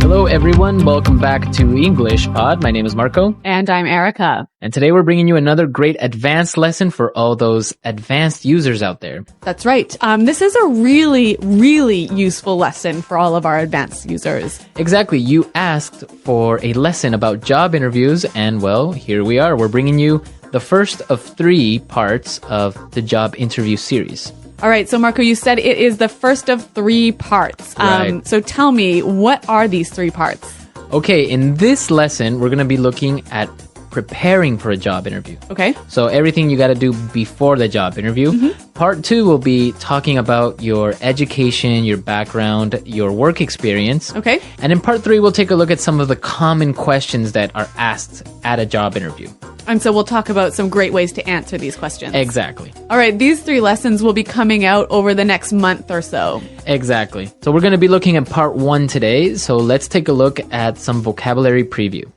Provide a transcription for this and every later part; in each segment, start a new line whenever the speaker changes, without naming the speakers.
Hello, everyone. Welcome back to English Pod. My name is Marco.
And I'm Erica.
And today we're bringing you another great advanced lesson for all those advanced users out there.
That's right. This is a really, really useful lesson for all of our advanced users.
Exactly. You asked for a lesson about job interviews, and well, here we are. We're bringing you the first of 3 parts of the job interview series.
All right. So, Marco, you said it is the first of 3 parts.
Right.
So tell me, what are these 3 parts?
Okay, in this lesson, we're going to be looking at preparing for a job interview.
Okay.
So everything you got to do before the job interview.
Mm-hmm.
Part 2 will be talking about your education, your background, your work experience.
Okay.
And in part 3, we'll take a look at some of the common questions that are asked at a job interview.
And so we'll talk about some great ways to answer these questions.
Exactly.
All right. These 3 lessons will be coming out over the next month or so.
Exactly. So we're going to be looking at part 1 today. So let's take a look at some vocabulary preview.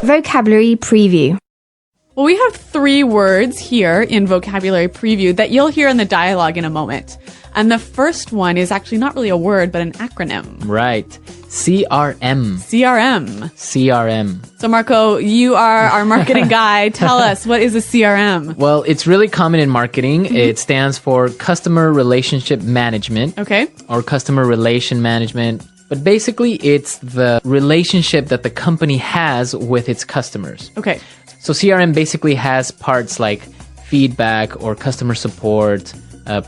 Vocabulary preview.
Well, we have 3 words here in vocabulary preview that you'll hear in the dialogue in a moment. And the first one is actually not really a word, but an acronym.
Right. CRM.
CRM.
CRM.
So, Marco, you are our marketing guy. Tell us, what is a CRM?
Well, it's really common in marketing. It stands for Customer Relationship Management.
Okay.
Or Customer Relation Management. But basically, it's the relationship that the company has with its customers.
Okay.
So CRM basically has parts like feedback or customer support,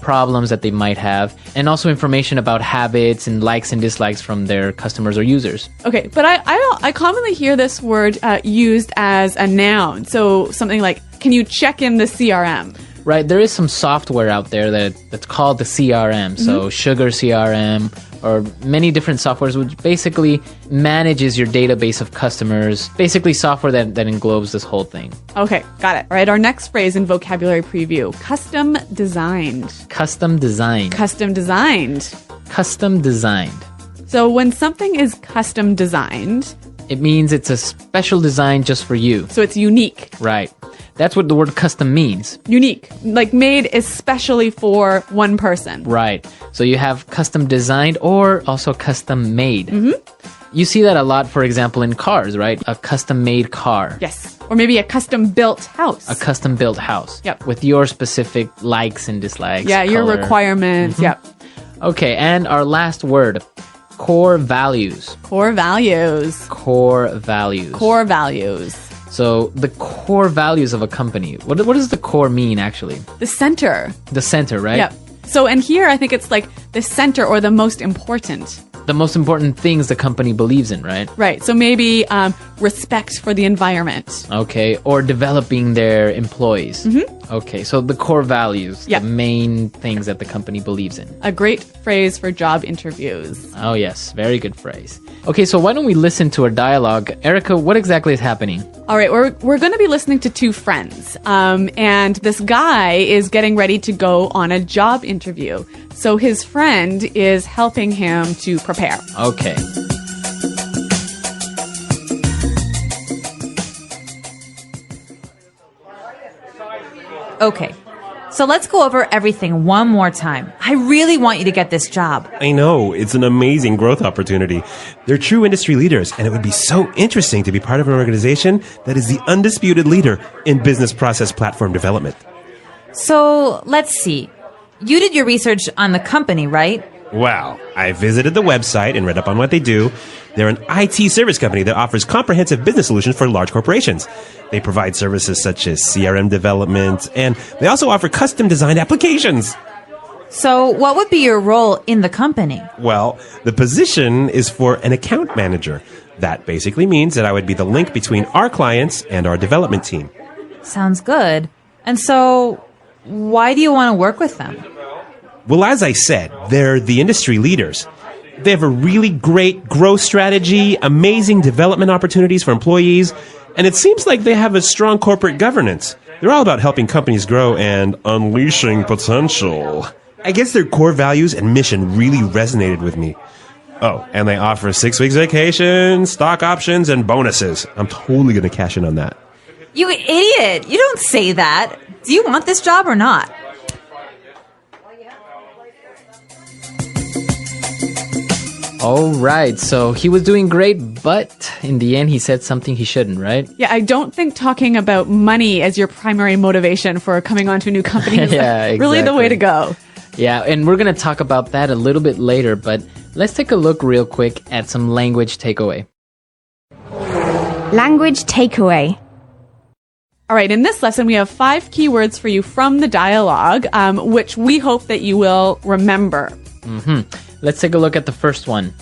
problems that they might have, and also information about habits and likes and dislikes from their customers or users.
Okay, but I commonly hear this word used as a noun. So something like, can you check in the CRM?
Right, there is some software out there that's called the CRM. So Sugar CRM or many different softwares, which basically manages your database of customers. Basically software that englobes this whole thing.
Okay, got it. All right, our next phrase in vocabulary preview, custom designed.
Custom designed.
Custom designed.
Custom designed.
So when something is custom designed,
it means it's a special design just for you.
So it's unique.
Right. That's what the word custom means.
Unique. Like made especially for one person.
Right. So you have custom designed or also custom made. You see that a lot, for example, in cars, right? A custom made car.
Yes. Or maybe a custom built house.
A custom built house.
Yep.
With your specific likes and dislikes.
Yeah, your
color.
requirements. Yep.
Okay, and our last word, core values.
Core values.
Core values.
Core values.
So the core values of a company. What does the core mean, actually?
The center.
The center, right?
Yep. So, and here I think it's like the center or the most important.
The most important things the company believes in, right?
Right. So maybe respect for the environment.
Okay. Or developing their employees. Okay. So the core values, the main things that the company believes in.
A great phrase for job interviews.
Oh, yes. Very good phrase. Okay. So why don't we listen to our dialogue? Erica, what exactly is happening?
All right. We're going to be listening to 2 friends. And this guy is getting ready to go on a job interview. So his friend is helping him to prepare.
Okay.
Okay, so let's go over everything one more time. I really want you to get this job.
I know, it's an amazing growth opportunity. They're true industry leaders, and it would be so interesting to be part of an organization that is the undisputed leader in business process platform development.
So, let's see. You did your research on the company, right?
Wow, I visited the website and read up on what they do. They're an IT service company that offers comprehensive business solutions for large corporations. They provide services such as CRM development, and they also offer custom designed applications.
So, what would be your role in the company?
Well, the position is for an account manager. That basically means that I would be the link between our clients and our development team.
Sounds good. And so, why do you want to work with them?
Well, as I said, they're the industry leaders. They have a really great growth strategy, amazing development opportunities for employees, and it seems like they have a strong corporate governance. They're all about helping companies grow and unleashing potential. I guess their core values and mission really resonated with me. Oh, and they offer 6 weeks vacation, stock options, and bonuses. I'm totally going to cash in on that.
You idiot! You don't say that. Do you want this job or not?
All right, so he was doing great, but in the end, he said something he shouldn't, right?
Yeah, I don't think talking about money as your primary motivation for coming onto a new company is
Yeah,
really the way
exactly.
to go.
Yeah, and we're going to talk about that a little bit later, but let's take a look real quick at some language takeaway.
Language takeaway.
All right, in this lesson, we have 5 keywords for you from the dialogue, which we hope that you will remember.
Let's take a look at the first one.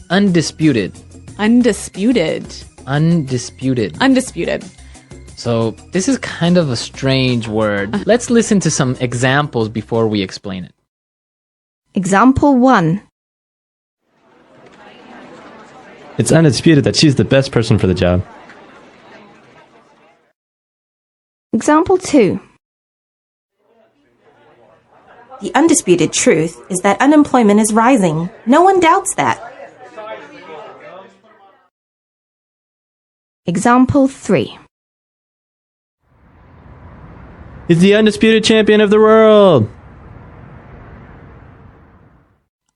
Undisputed.
Undisputed.
Undisputed.
Undisputed.
So this is kind of a strange word. Let's listen to some examples before we explain it.
Example 1.
It's undisputed that she's the best person for the job.
Example 2.
The undisputed truth is that unemployment is rising. No one doubts that.
Example 3.
He's the undisputed champion of the world.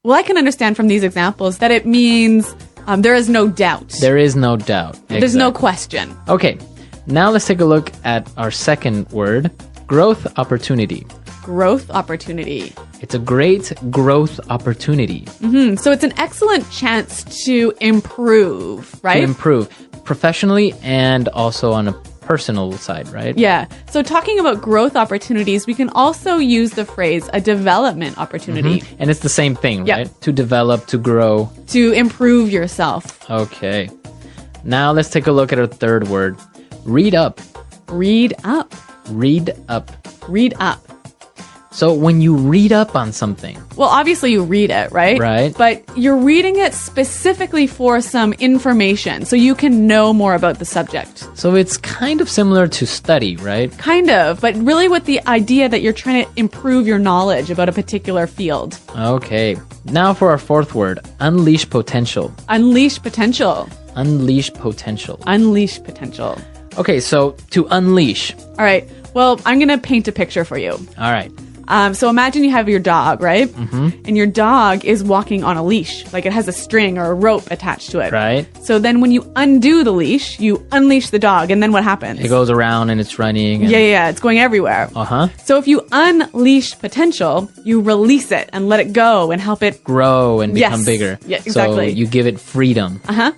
Well, I can understand from these examples that it means there is no doubt.
There is no doubt.
There's no
Exactly.
question.
Okay, now let's take a look at our second word, growth opportunity.
Growth opportunity.
It's a great growth opportunity
So it's an excellent chance to improve, right?
to improve professionally and also on a personal side, right?
Yeah. So talking about growth opportunities, we can also use the phrase a development opportunity
And it's the same thing,
Yep.
right? To develop, to grow.
to improve yourself.
Okay. Now let's take a look at our third word, read up.
Read up.
Read up.
Read up.
So when you read up on something,
Well, obviously you read it, right?
Right.
But you're reading it specifically for some information so you can know more about the subject.
so it's kind of similar to study, right?
Kind of, but really with the idea that you're trying to improve your knowledge about a particular field.
Okay. Now for our fourth word, unleash potential.
Unleash potential.
Unleash potential.
Unleash potential.
Okay, so to unleash.
All right. Well, I'm going to paint a picture for you.
All right.
So imagine you have your dog, right? Mm-hmm. And your dog is walking on a leash, like it has a string or a rope attached to it.
Right.
So then when you undo the leash, you unleash the dog, and then what happens?
It goes around and it's running. And,
Yeah, it's going everywhere.
Uh-huh.
So if you unleash potential, you release it and let it go and help it.
Grow and become
Yes.
bigger.
Yeah, exactly.
So you give it freedom.
Uh-huh.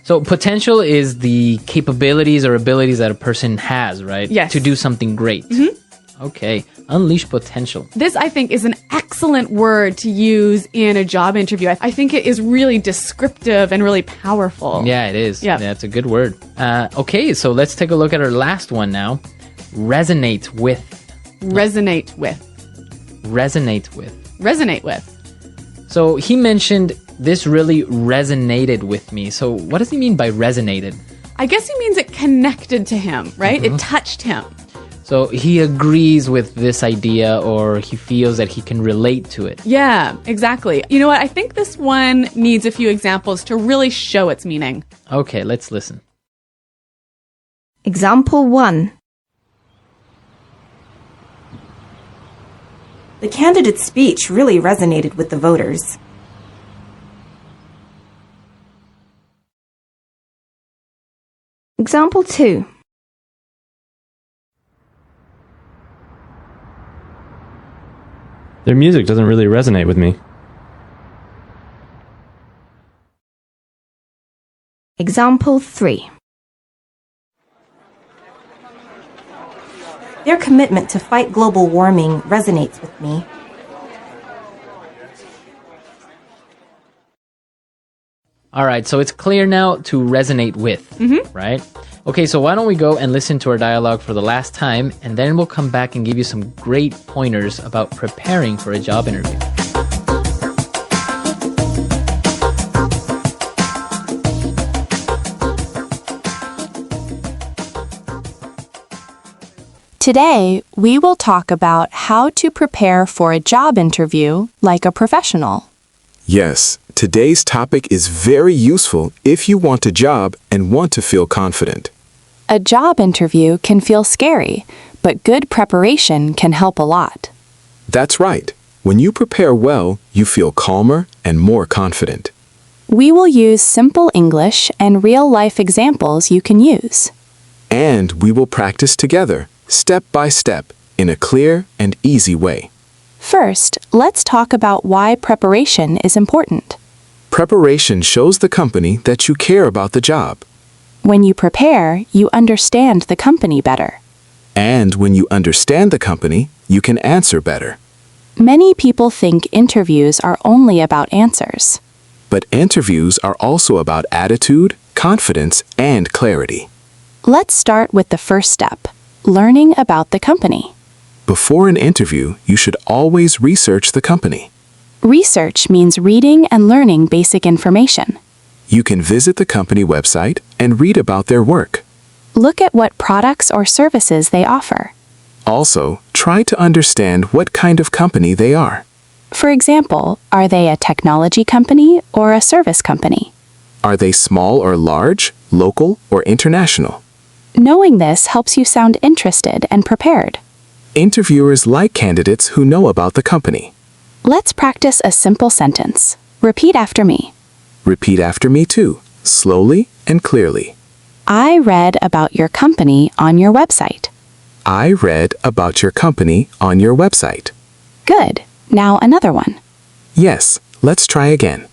So potential is the capabilities or abilities that a person has, right?
Yes.
To do something great. Mm-hmm. Okay. Unleash potential.
This, I think, is an excellent word to use in a job interview. I think it is really descriptive and really powerful.
Yeah, it is.
Yeah.
That's a good word. Okay, so let's take a look at our last one now. Resonate with.
Resonate with.
Resonate with.
Resonate with.
So he mentioned this really resonated with me. So what does he mean by resonated?
I guess he means it connected to him, right? It touched him.
So he agrees with this idea or he feels that he can relate to it.
Yeah, exactly. You know what? I think this one needs a few examples to really show its meaning.
Okay, let's listen.
Example 1.
The candidate's speech really resonated with the voters.
Example 2.
Their music doesn't really resonate with me.
Example 3.
Their commitment to fight global warming resonates with me.
All right, so it's clear now to resonate with, right? Okay, so why don't we go and listen to our dialogue for the last time, and then we'll come back and give you some great pointers about preparing for a job interview.
Today, we will talk about how to prepare for a job interview like a professional.
Yes, today's topic is very useful if you want a job and want to feel confident.
A job interview can feel scary, but good preparation can help a lot.
That's right. When you prepare well, you feel calmer and more confident.
We will use simple English and real-life examples you can use.
And we will practice together, step by step, in a clear and easy way.
First, let's talk about why preparation is important.
Preparation shows the company that you care about the job.
When you prepare, you understand the company better.
And when you understand the company, you can answer better.
Many people think interviews are only about answers.
But interviews are also about attitude, confidence, and clarity.
Let's start with the first step, learning about the company.
Before an interview, you should always research the company.
Research means reading and learning basic information.
You can visit the company website and read about their work.
Look at what products or services they offer.
Also, try to understand what kind of company they are.
For example, are they a technology company or a service company?
Are they small or large, local or international?
Knowing this helps you sound interested and prepared.
Interviewers like candidates who know about the company.
Let's practice a simple sentence. Repeat after me.
Repeat after me too, slowly and clearly.
I read about your company on your website.
I read about your company on your website.
Good. Now another one.
Yes, let's try again.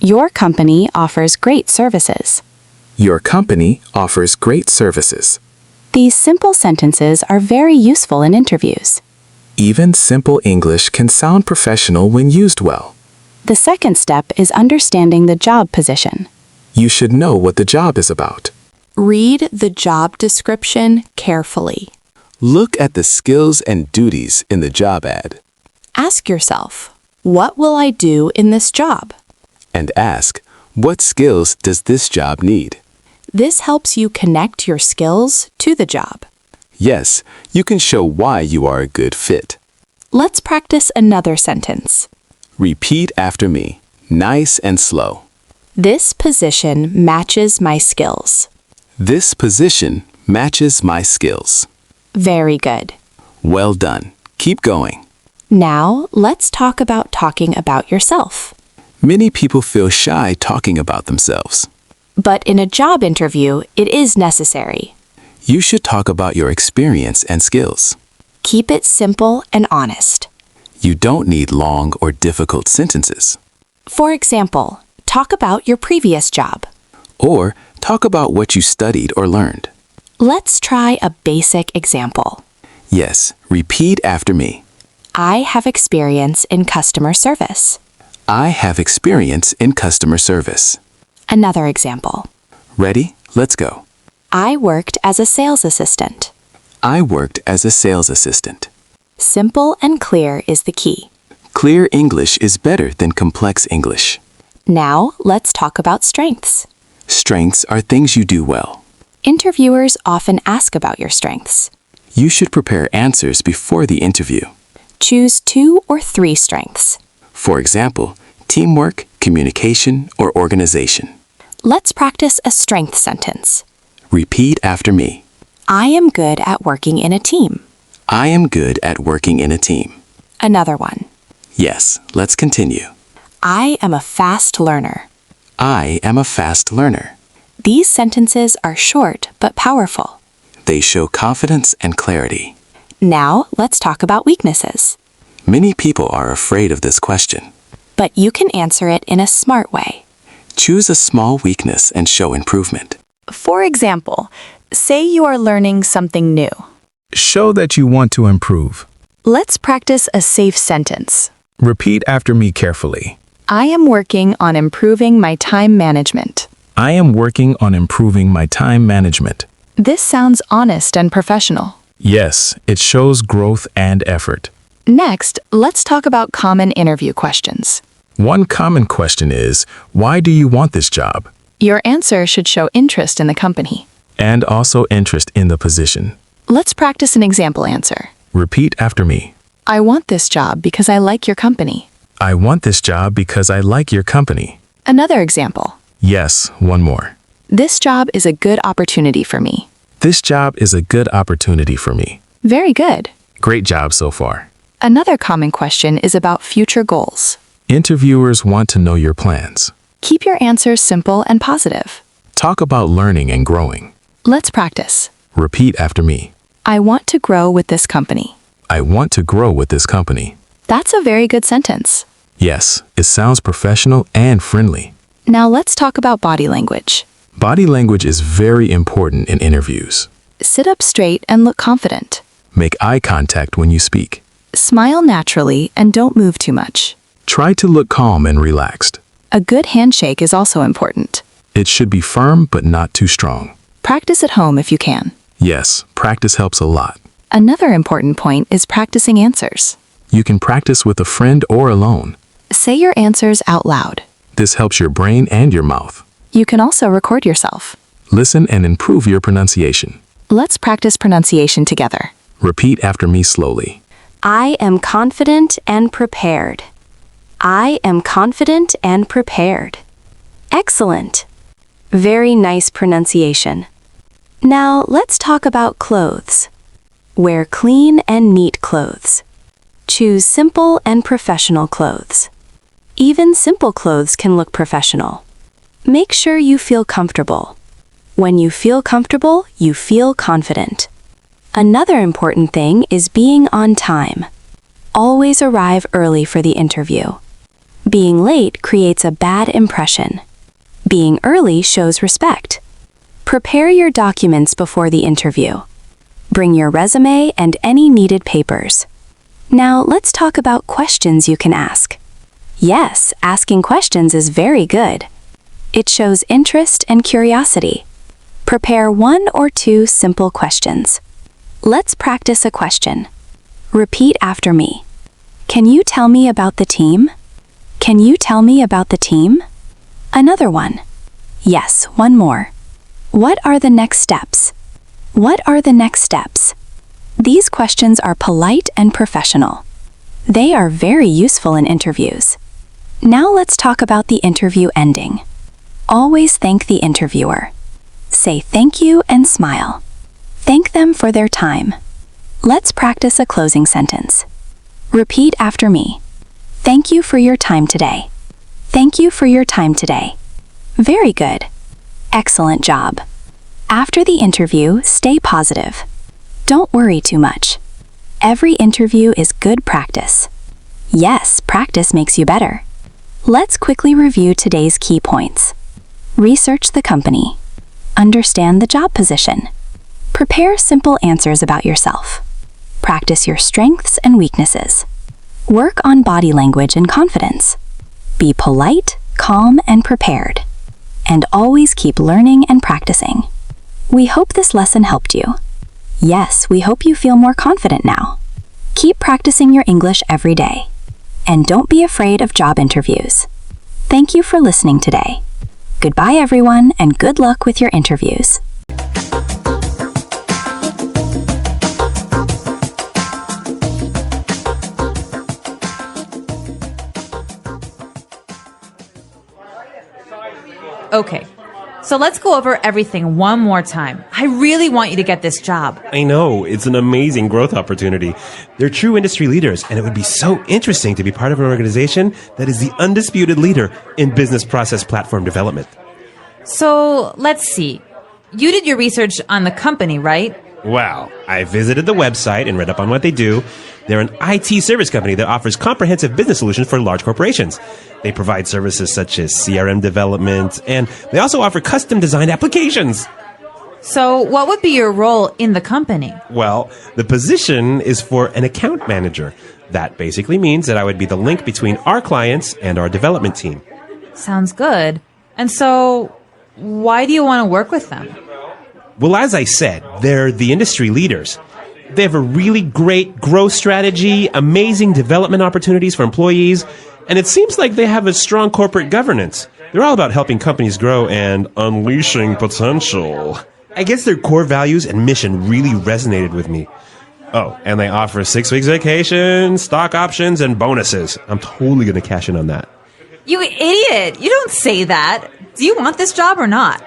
Your company offers great services.
Your company offers great services.
These simple sentences are very useful in interviews.
Even simple English can sound professional when used well.
The second step is understanding the job position.
You should know what the job is about.
Read the job description carefully.
Look at the skills and duties in the job ad.
Ask yourself, what will I do in this job?
And ask, what skills does this job need?
This helps you connect your skills to the job.
Yes, you can show why you are a good fit.
Let's practice another sentence.
Repeat after me, nice and slow.
This position matches my skills.
This position matches my skills.
Very good.
Well done. Keep going.
Now, let's talk about yourself.
Many people feel shy talking about themselves.
But in a job interview, it is necessary.
You should talk about your experience and skills.
Keep it simple and honest.
You don't need long or difficult sentences.
For example, talk about your previous job.
Or talk about what you studied or learned.
Let's try a basic example.
Yes, repeat after me.
I have experience in customer service.
I have experience in customer service.
Another example.
Ready? Let's go.
I worked as a sales assistant.
I worked as a sales assistant.
Simple and clear is the key.
Clear English is better than complex English.
Now, let's talk about strengths.
Strengths are things you do well.
Interviewers often ask about your strengths.
You should prepare answers before the interview.
Choose 2 or 3 strengths.
For example, teamwork, communication, or organization.
Let's practice a strength sentence.
Repeat after me.
I am good at working in a team.
I am good at working in a team.
Another one.
Yes, let's continue.
I am a fast learner.
I am a fast learner.
These sentences are short but powerful.
They show confidence and clarity.
Now, let's talk about weaknesses.
Many people are afraid of this question.
But you can answer it in a smart way.
Choose a small weakness and show improvement.
For example, say you are learning something new.
Show that you want to improve.
Let's practice a safe sentence.
Repeat after me carefully.
I am working on improving my time management.
I am working on improving my time management.
This sounds honest and professional.
Yes, it shows growth and effort.
Next, let's talk about common interview questions.
One common question is, why do you want this job?
Your answer should show interest in the company.
And also interest in the position.
Let's practice an example answer.
Repeat after me.
I want this job because I like your company.
I want this job because I like your company.
Another example.
Yes, one more.
This job is a good opportunity for me.
This job is a good opportunity for me.
Very good.
Great job so far.
Another common question is about future goals.
Interviewers want to know your plans.
Keep your answers simple and positive.
Talk about learning and growing.
Let's practice.
Repeat after me.
I want to grow with this company.
I want to grow with this company.
That's a very good sentence.
Yes, it sounds professional and friendly.
Now let's talk about body language.
Body language is very important in interviews.
Sit up straight and look confident.
Make eye contact when you speak.
Smile naturally and don't move too much.
Try to look calm and relaxed.
A good handshake is also important.
It should be firm but not too strong.
Practice at home if you can.
Yes, practice helps a lot.
Another important point is practicing answers.
You can practice with a friend or alone.
Say your answers out loud.
This helps your brain and your mouth.
You can also record yourself.
Listen and improve your pronunciation.
Let's practice pronunciation together.
Repeat after me slowly.
I am confident and prepared. I am confident and prepared. Excellent. Very nice pronunciation. Now let's talk about clothes. Wear clean and neat clothes. Choose simple and professional clothes. Even simple clothes can look professional. Make sure you feel comfortable. When you feel comfortable, you feel confident. Another important thing is being on time. Always arrive early for the interview. Being late creates a bad impression. Being early shows respect. Prepare your documents before the interview. Bring your resume and any needed papers. Now let's talk about questions you can ask. Yes, asking questions is very good. It shows interest and curiosity. Prepare 1 or 2 simple questions. Let's practice a question. Repeat after me. Can you tell me about the team? Can you tell me about the team? Another one. Yes, one more. What are the next steps? What are the next steps? These questions are polite and professional. They are very useful in interviews. Now let's talk about the interview ending. Always thank the interviewer. Say thank you and smile. Thank them for their time. Let's practice a closing sentence. Repeat after me. Thank you for your time today. Thank you for your time today. Very good. Excellent job. After the interview, stay positive. Don't worry too much. Every interview is good practice. Yes, practice makes you better. Let's quickly review today's key points. Research the company. Understand the job position. Prepare simple answers about yourself. Practice your strengths and weaknesses. Work on body language and confidence. Be polite, calm, and prepared. And always keep learning and practicing. We hope this lesson helped you. Yes, we hope you feel more confident now. Keep practicing your English every day. And don't be afraid of job interviews. Thank you for listening today. Goodbye, everyone, and good luck with your interviews.
Okay, so let's go over everything one more time. I really want you to get this job.
I know, it's an amazing growth opportunity. They're true industry leaders, and it would be so interesting to be part of an organization that is the undisputed leader in business process platform development.
So, let's see. You did your research on the company, right?
Wow, I visited the website and read up on what they do. They're an IT service company that offers comprehensive business solutions for large corporations. They provide services such as CRM development, and they also offer custom-designed applications.
So, what would be your role in the company?
Well, the position is for an account manager. That basically means that I would be the link between our clients and our development team.
Sounds good. And so, why do you want to work with them?
Well, as I said, they're the industry leaders. They have a really great growth strategy, amazing development opportunities for employees, and it seems like they have a strong corporate governance. They're all about helping companies grow and unleashing potential. I guess their core values and mission really resonated with me. Oh, and they offer 6 weeks vacation, stock options, and bonuses. I'm totally going to cash in on that.
You idiot! You don't say that. Do you want this job or not?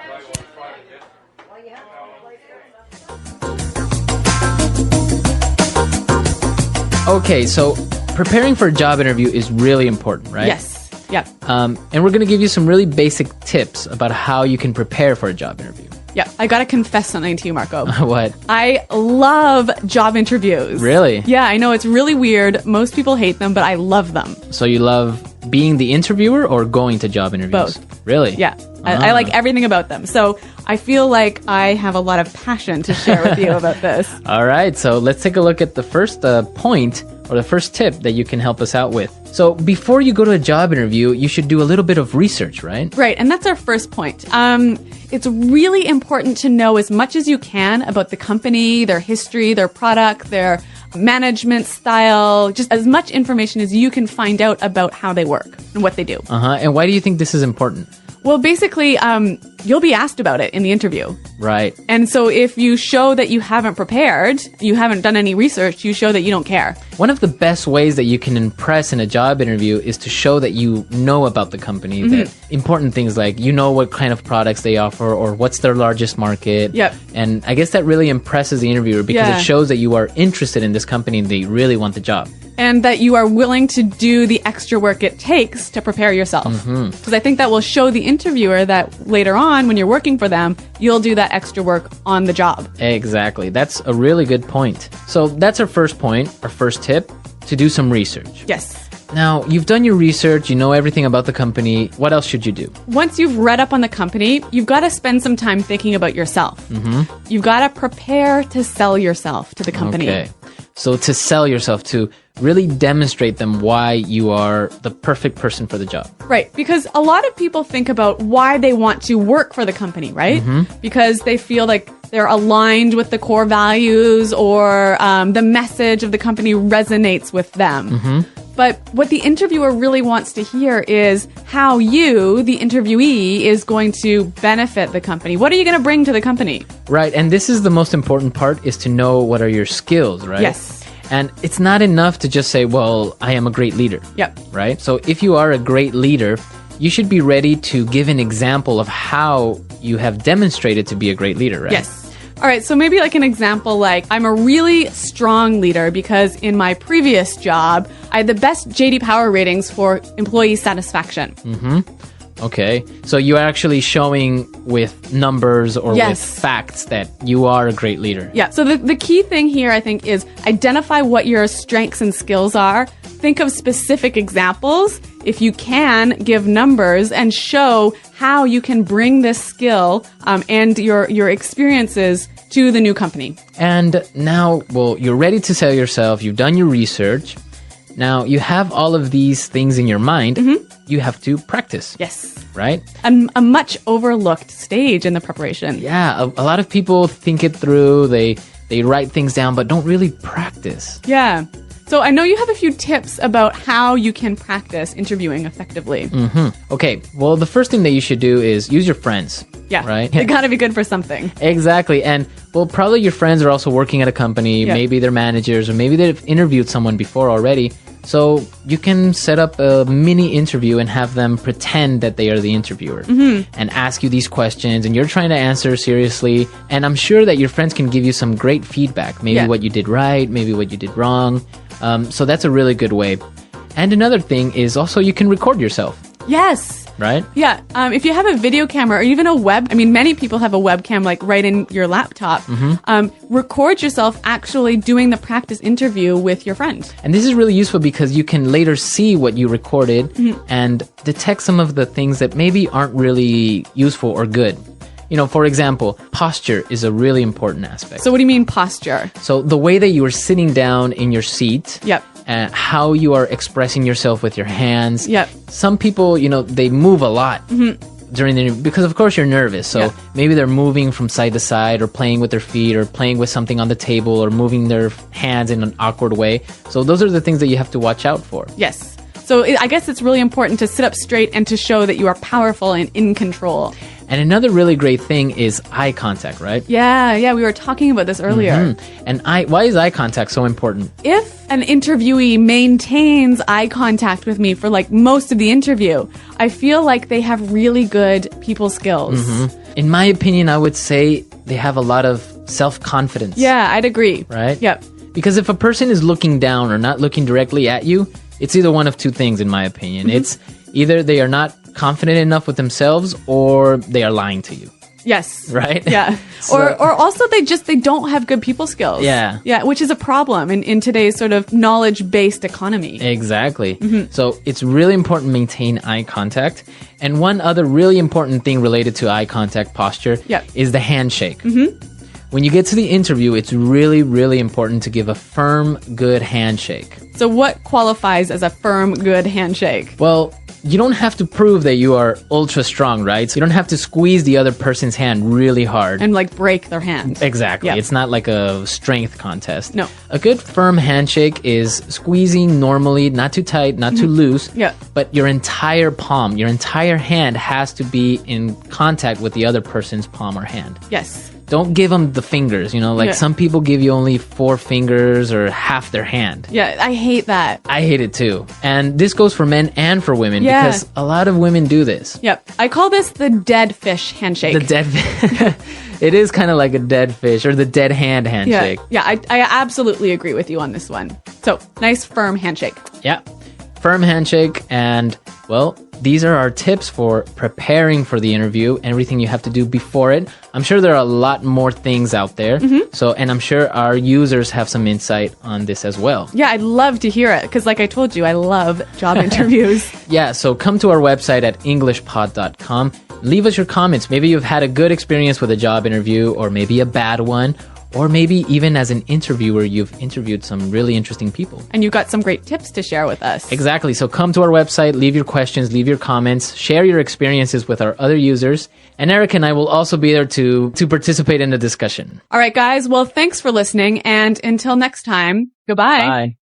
Okay, so preparing for a job interview is really important, right?
Yes. Yeah.
And we're going to give you some really basic tips about how you can prepare for a job interview.
Yeah. I got to confess something to you, Marco.
What?
I love job interviews.
Really?
Yeah, I know it's really weird. Most people hate them, but I love them.
So you love being the interviewer or going to job interviews?
Both.
Really?
Yeah. I like everything about them. So I feel like I have a lot of passion to share with you about this.
All right. So let's take a look at the first point or the first tip that you can help us out with. So before you go to a job interview, you should do a little bit of research, right?
Right. And that's our first point. It's really important to know as much as you can about the company, their history, their product, their management style, just as much information as you can find out about how they work and what they do.
And why do you think this is important?
Well, basically, you'll be asked about it in the interview.
Right.
And so if you show that you haven't prepared, you haven't done any research, you show that you don't care.
One of the best ways that you can impress in a job interview is to show that you know about the company, that important things like you know what kind of products they offer or what's their largest market.
Yep.
And I guess that really impresses the interviewer because it shows that you are interested in this company and that you really want the job.
And that you are willing to do the extra work it takes to prepare yourself. Because I think that will show the interviewer that later on, when you're working for them, you'll do that extra work on the job.
Exactly. That's a really good point. So that's our first point, our first tip, to do some research.
Yes.
Now, you've done your research, you know everything about the company. What else should you do?
Once you've read up on the company, you've got to spend some time thinking about yourself. You've got to prepare to sell yourself to the company.
Okay. So to sell yourself, to really demonstrate them why you are the perfect person for the job.
Right, because a lot of people think about why they want to work for the company, right? Because they feel like they're aligned with the core values or the message of the company resonates with them. But what the interviewer really wants to hear is how you, the interviewee, is going to benefit the company. What are you going to bring to the company?
Right, and this is the most important part, is to know what are your skills, right?
Yes.
And it's not enough to just say, well, I am a great leader.
Yep.
Right? So if you are a great leader, you should be ready to give an example of how you have demonstrated to be a great leader, right?
Yes. All right, so maybe like an example, like I'm a really strong leader because in my previous job, I had the best JD Power ratings for employee satisfaction.
Okay, so you are actually showing with numbers or with facts that you are a great leader.
Yeah, so the key thing here, I think, is identify what your strengths and skills are. Think of specific examples. If you can, give numbers and show how you can bring this skill and your experiences to the new company.
And now, well, you're ready to sell yourself. You've done your research. Now, you have all of these things in your mind. You have to practice.
Yes.
Right?
A much overlooked stage in the preparation.
Yeah, a lot of people think it through. They write things down, but don't really practice.
Yeah. So I know you have a few tips about how you can practice interviewing effectively.
Okay, well, the first thing that you should do is use your friends.
Yeah.
Right?
They gotta be good for something.
Exactly. And, well, probably your friends are also working at a company. Maybe they're managers, or maybe they've interviewed someone before already. So you can set up a mini interview and have them pretend that they are the interviewer and ask you these questions, and you're trying to answer seriously. And I'm sure that your friends can give you some great feedback. Maybe what you did right, maybe what you did wrong. So that's a really good way. And another thing is also you can record yourself.
Yes.
Right?
Yeah. If you have a video camera or even a many people have a webcam like right in your laptop. Record yourself actually doing the practice interview with your friend.
And this is really useful because you can later see what you recorded and detect some of the things that maybe aren't really useful or good. You know, for example, posture is a really important aspect.
So what do you mean posture?
So the way that you are sitting down in your seat.
Yep.
And how you are expressing yourself with your hands.
Yep.
Some people, you know, they move a lot during the interview because, of course, you're nervous. So maybe they're moving from side to side or playing with their feet or playing with something on the table or moving their hands in an awkward way. So those are the things that you have to watch out for.
Yes. So I guess it's really important to sit up straight and to show that you are powerful and in control.
And another really great thing is eye contact, right?
Yeah, we were talking about this earlier.
And why is eye contact so important?
If an interviewee maintains eye contact with me for like most of the interview, I feel like they have really good people skills.
In my opinion, I would say they have a lot of self-confidence.
Yeah, I'd agree.
Right?
Yep.
Because if a person is looking down or not looking directly at you, it's either one of two things, in my opinion. Either they are not confident enough with themselves or they are lying to you.
Yes.
Right?
Yeah. Or also they don't have good people skills.
Yeah.
Yeah, which is a problem in today's sort of knowledge-based economy.
Exactly. So it's really important to maintain eye contact. And one other really important thing related to eye contact posture is the handshake. When you get to the interview, it's really, really important to give a firm, good handshake.
So what qualifies as a firm, good handshake?
Well, you don't have to prove that you are ultra strong, right? So you don't have to squeeze the other person's hand really hard.
And like break their hand.
Exactly.
Yeah.
It's not like a strength contest.
No.
A good firm handshake is squeezing normally, not too tight, not too loose.
Yeah.
But your entire palm, your entire hand has to be in contact with the other person's palm or hand.
Yes.
Don't give them the fingers, like
Yeah.
some people give you only 4 fingers or half their hand.
Yeah, I hate that.
I hate it too. And this goes for men and for women
Yeah.
because a lot of women do this.
Yep. I call this the dead fish handshake.
The dead It is kind of like a dead fish or the dead hand handshake.
Yeah, I absolutely agree with you on this one. So, nice firm handshake.
Yeah. Firm handshake. And, well, these are our tips for preparing for the interview, everything you have to do before it. I'm sure there are a lot more things out there. And I'm sure our users have some insight on this as well.
Yeah, I'd love to hear it because like I told you, I love job interviews.
Yeah, so come to our website at englishpod.com. Leave us your comments. Maybe you've had a good experience with a job interview or maybe a bad one. Or maybe even as an interviewer, you've interviewed some really interesting people.
And you've got some great tips to share with us.
Exactly. So come to our website, leave your questions, leave your comments, share your experiences with our other users. And Eric and I will also be there to participate in the discussion.
All right, guys. Well, thanks for listening. And until next time, goodbye.
Bye.